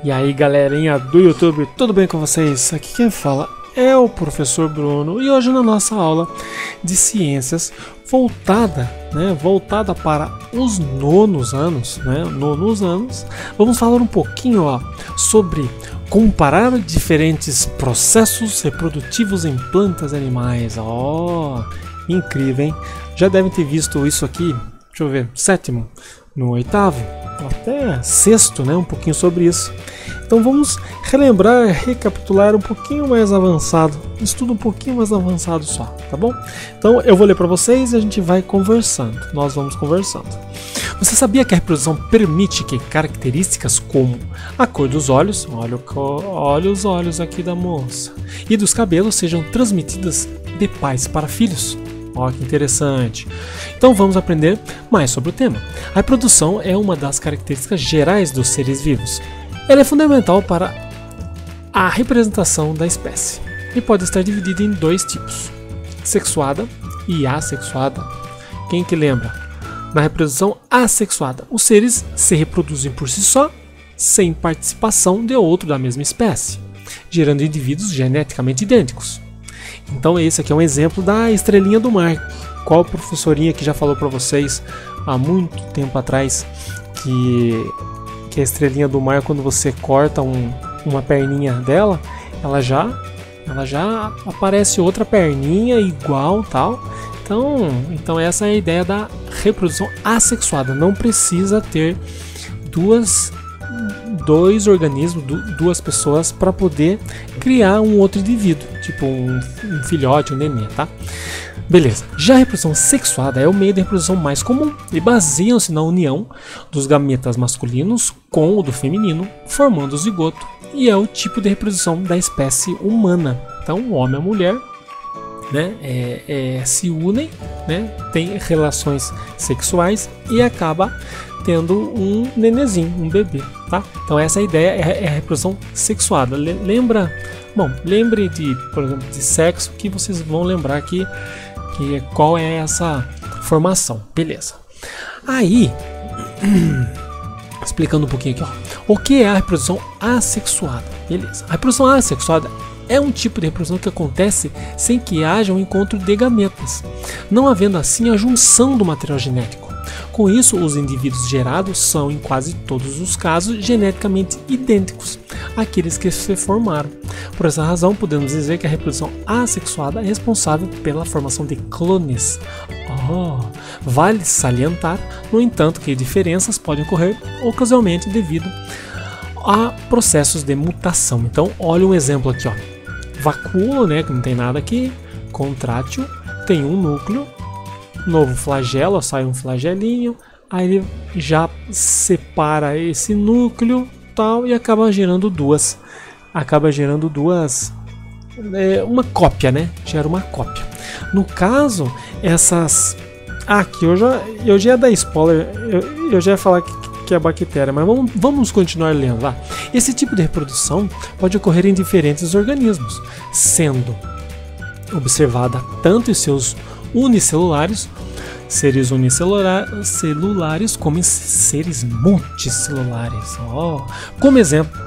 E aí, galerinha do YouTube, tudo bem com vocês? Aqui quem fala é o professor Bruno e hoje na nossa aula de ciências voltada para os nonos anos, vamos falar um pouquinho sobre comparar diferentes processos reprodutivos em plantas e animais. Incrível, hein? Já devem ter visto isso aqui, deixa eu ver, sétimo, no oitavo, até sexto, um pouquinho sobre isso. Então vamos relembrar, recapitular um pouquinho mais avançado, estudo um pouquinho mais avançado só, tá bom? Então eu vou ler para vocês e a gente vai conversando, nós vamos conversando. Você sabia que a reprodução permite que características como a cor dos olhos, olha os olhos aqui da moça, e dos cabelos sejam transmitidas de pais para filhos? Que interessante. Então vamos aprender mais sobre o tema. A reprodução é uma das características gerais dos seres vivos. Ela é fundamental para a representação da espécie e pode estar dividida em dois tipos: sexuada e assexuada. Quem que lembra? Na reprodução assexuada, os seres se reproduzem por si só, sem participação de outro da mesma espécie, gerando indivíduos geneticamente idênticos. Então esse aqui é um exemplo da estrelinha do mar. Qual professorinha que já falou para vocês há muito tempo atrás que a estrelinha do mar, quando você corta uma perninha dela, ela já aparece outra perninha igual, tal. Então essa é a ideia da reprodução assexuada. Não precisa ter dois organismos, duas pessoas para poder criar um outro indivíduo, tipo um filhote, um neném, tá? Beleza. Já a reprodução sexuada é o meio de reprodução mais comum e baseiam-se na união dos gametas masculinos com o do feminino, formando o zigoto, e é o tipo de reprodução da espécie humana. Então, o homem e a mulher se unem, tem relações sexuais e acaba tendo um nenezinho, um bebê, tá? Então essa ideia é a reprodução sexuada. Lembre por exemplo, de sexo, que vocês vão lembrar que qual é essa formação, beleza? Aí, explicando um pouquinho aqui, o que é a reprodução assexuada, beleza? A reprodução assexuada é um tipo de reprodução que acontece sem que haja um encontro de gametas, não havendo assim a junção do material genético. Com isso, os indivíduos gerados são, em quase todos os casos, geneticamente idênticos àqueles que se formaram. Por essa razão, podemos dizer que a reprodução assexuada é responsável pela formação de clones. Vale salientar, no entanto, que diferenças podem ocorrer ocasionalmente devido a processos de mutação. Então, olha um exemplo aqui, vacúolo, que não tem nada aqui, contrátil, tem um núcleo, novo flagelo, sai um flagelinho, aí ele já separa esse núcleo, tal, e acaba gerando duas, uma cópia, gera uma cópia. No caso, essas aqui eu já ia dar spoiler, eu já ia falar que é bactéria, mas vamos continuar lendo lá. Esse tipo de reprodução pode ocorrer em diferentes organismos, sendo observada tanto em seus unicelulares, seres unicelulares, como em seres multicelulares. Como exemplo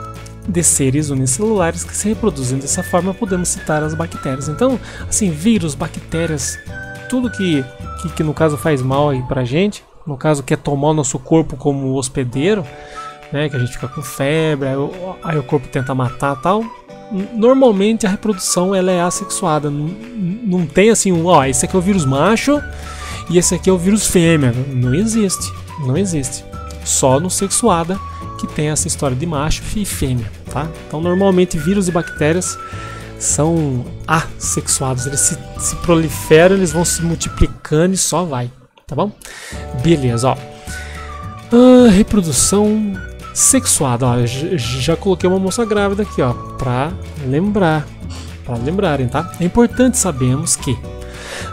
de seres unicelulares que se reproduzem dessa forma, podemos citar as bactérias. Então, assim, vírus, bactérias, tudo que no caso faz mal aí pra gente, no caso quer tomar o nosso corpo como hospedeiro, que a gente fica com febre, aí o corpo tenta matar, tal. Normalmente a reprodução ela é assexuada, não tem assim esse aqui é o vírus macho e esse aqui é o vírus fêmea. Não existe. Só no sexuada que tem essa história de macho e fêmea, tá? Então normalmente vírus e bactérias são assexuados, eles se proliferam, eles vão se multiplicando e só vai, tá bom? Beleza, reprodução sexuada, já coloquei uma moça grávida aqui, para lembrarem, tá? É importante sabermos que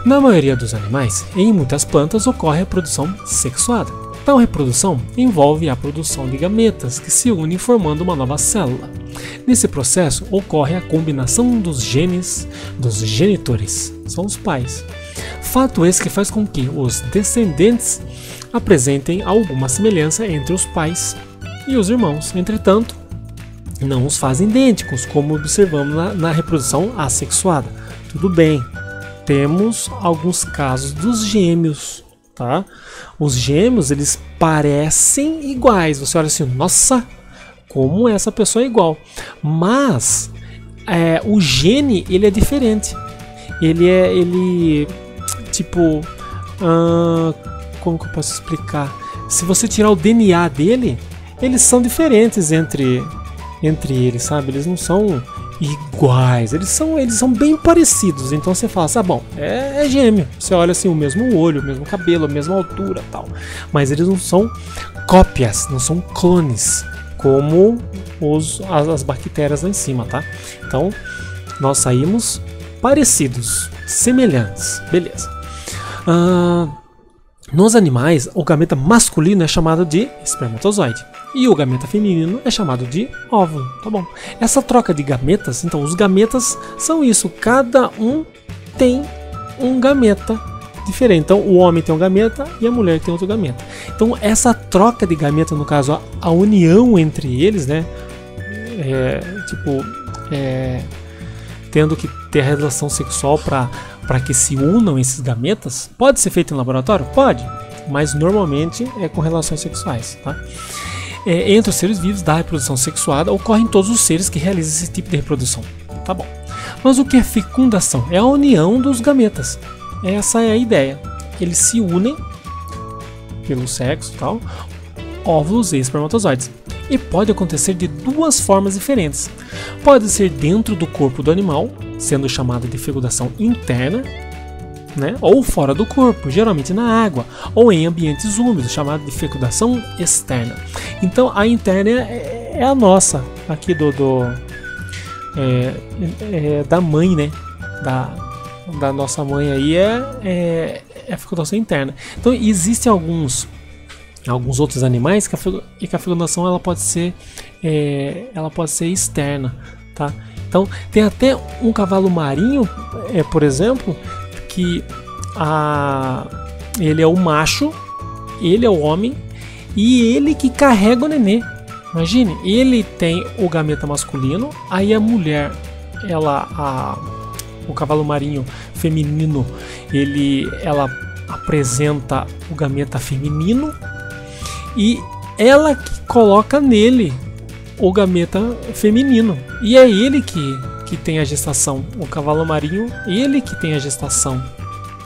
na maioria dos animais, em muitas plantas, ocorre a reprodução sexuada. Tal reprodução envolve a produção de gametas que se unem formando uma nova célula. Nesse processo ocorre a combinação dos genes dos genitores, são os pais. Fato esse que faz com que os descendentes apresentem alguma semelhança entre os pais e os irmãos. Entretanto, não os fazem idênticos, como observamos na reprodução assexuada. Tudo bem, temos alguns casos dos gêmeos, tá? Os gêmeos, eles parecem iguais. Você olha assim, nossa, como essa pessoa é igual. Mas o gene, ele é diferente. Tipo, como que eu posso explicar? Se você tirar o DNA dele, eles são diferentes entre eles, sabe? Eles não são iguais, eles são bem parecidos. Então você fala assim, bom, é gêmeo. Você olha assim, o mesmo olho, o mesmo cabelo, a mesma altura, tal. Mas eles não são cópias, não são clones, como as bactérias lá em cima, tá? Então, nós saímos parecidos, semelhantes, beleza. Nos animais, o gameta masculino é chamado de espermatozoide e o gameta feminino é chamado de óvulo, tá bom? Essa troca de gametas, então os gametas são isso, cada um tem um gameta diferente. Então o homem tem um gameta e a mulher tem outro gameta. Então essa troca de gameta, no caso a união entre eles, né? Tendo que ter relação sexual para que se unam esses gametas, pode ser feito em laboratório? Pode, mas normalmente é com relações sexuais, tá? Entre os seres vivos da reprodução sexuada ocorre em todos os seres que realizam esse tipo de reprodução, tá bom? Mas o que é fecundação? É a união dos gametas. Essa é a ideia. Eles se unem pelo sexo, tal, óvulos e espermatozoides. E pode acontecer de duas formas diferentes. Pode ser dentro do corpo do animal, sendo chamada de fecundação interna, né? Ou fora do corpo, geralmente na água, ou em ambientes úmidos, chamada de fecundação externa. Então a interna é a nossa, aqui da mãe, né? Da nossa mãe aí é a fecundação interna. Então existem alguns outros animais que a fecundação ela pode ser externa, tá? Então tem até um cavalo marinho, por exemplo, que ele é o macho, ele é o homem e ele que carrega o nenê. Imagine, ele tem o gameta masculino, aí a mulher, o cavalo marinho feminino, ela apresenta o gameta feminino e ela que coloca nele o gameta feminino. E é ele que tem a gestação. O cavalo marinho, ele que tem a gestação.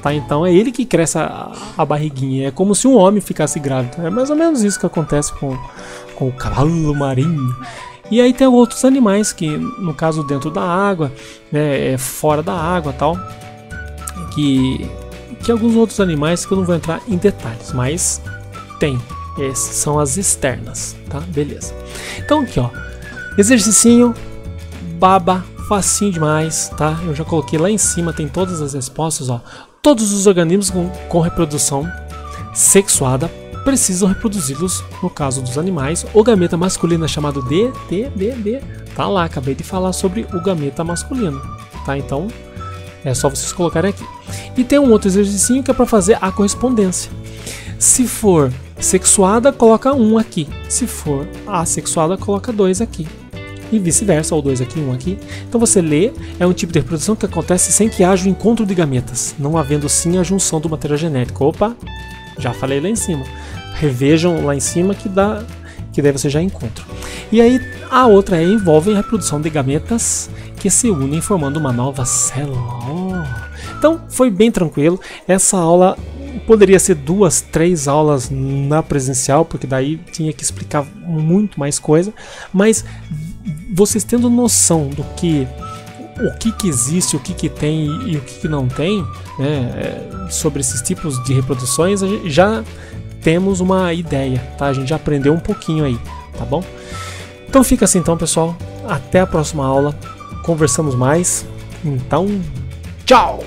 Tá? Então é ele que cresce a barriguinha. É como se um homem ficasse grávido. É mais ou menos isso que acontece com o cavalo marinho. E aí tem outros animais que, no caso, dentro da água, né, fora da água, tal, que alguns outros animais que eu não vou entrar em detalhes, mas tem. Essas são as externas, tá? Beleza. Então aqui, ó, exercicinho, baba, facinho demais, tá? Eu já coloquei lá em cima, tem todas as respostas, ó. Todos os organismos com reprodução sexuada precisam reproduzi-los. No caso dos animais, o gameta masculino é chamado de tá lá, acabei de falar sobre o gameta masculino, tá? Então é só vocês colocarem aqui. E tem um outro exercício que é para fazer a correspondência. Se for sexuada, coloca 1 aqui. Se for assexuada, coloca 2 aqui. E vice-versa, ou 2 aqui, 1 aqui. Então você lê, é um tipo de reprodução que acontece sem que haja o encontro de gametas, não havendo sim a junção do material genético. Opa, já falei lá em cima. Revejam lá em cima que daí você já encontra. E aí a outra envolve a reprodução de gametas que se unem formando uma nova célula. Então foi bem tranquilo. Essa aula poderia ser 2, 3 aulas na presencial, porque daí tinha que explicar muito mais coisa, mas vocês tendo noção do que existe, o que tem e o que não tem, né, sobre esses tipos de reproduções, já temos uma ideia, tá? A gente já aprendeu um pouquinho aí, tá bom? Então fica assim então, pessoal, até a próxima aula, conversamos mais, então tchau!